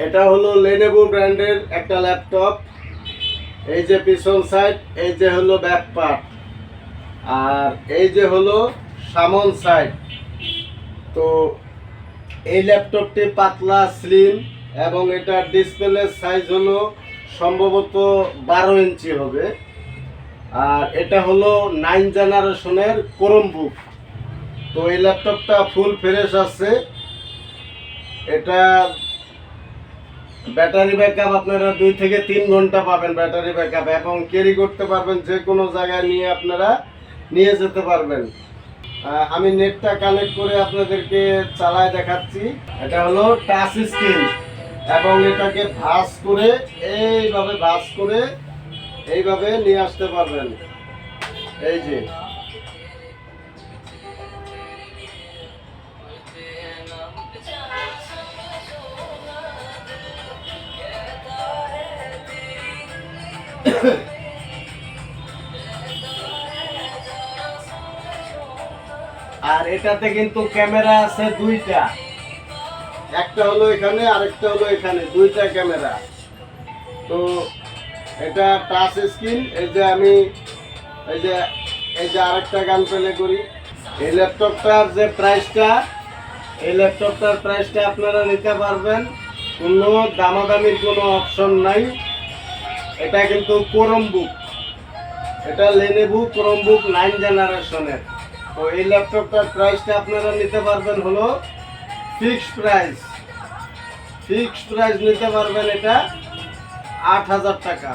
এটা হলো লেনোভো ব্র্যান্ডের একটা ল্যাপটপ। এই যে পিছন সাইড, এই যে হলো ব্যাক পার্ট, আর এই যে হলো সামন সাইড। তো এই ল্যাপটপটি পাতলা স্লিম এবং এটার ডিসপ্লের সাইজ হলো সম্ভবত 12 ইঞ্চি হবে। আর এটা হলো 9 জেনারেশনের ক্রোমবুক। তো এই ল্যাপটপটা ফুল ফ্রেশ আছে। এটা ব্যাটারি ব্যাকআপ আপনারা 2 থেকে 3 ঘন্টা পাবেন ব্যাটারি ব্যাকআপ, এবং ক্যারি করতে পারবেন, যে কোনো জায়গায় নিয়ে আপনারা নিয়ে যেতে পারবেন। আমি নেটটা কানেক্ট করে আপনাদেরকে চালায় দেখাচ্ছি। এটা হলো টাচ স্ক্রিন, এবং এটাকে ভাঁজ করে এইভাবে নিয়ে আসতে পারবেন। এই যে আর এটাতে কিন্তু ক্যামেরা আছে দুইটা, একটা হলো এখানে আরেকটা হলো এখানে, দুইটা ক্যামেরা। তো এটা টাচ স্ক্রিন। এই যে আরেকটা গান প্লে করি। এই ল্যাপটপটার প্রাইসটা আপনারা নিতে পারবেন, কোনো দামাদামির কোনো অপশন নাই। এটা কিন্তু ক্রোমবুক, এটা লেনোভো ক্রোমবুক 9 জেনারেশনের। তো এই ল্যাপটপটার প্রাইসটা আপনারা নিতে পারবেন হলো ফিক্সড প্রাইস নিতে পারবেন এটা 8,000 টাকা।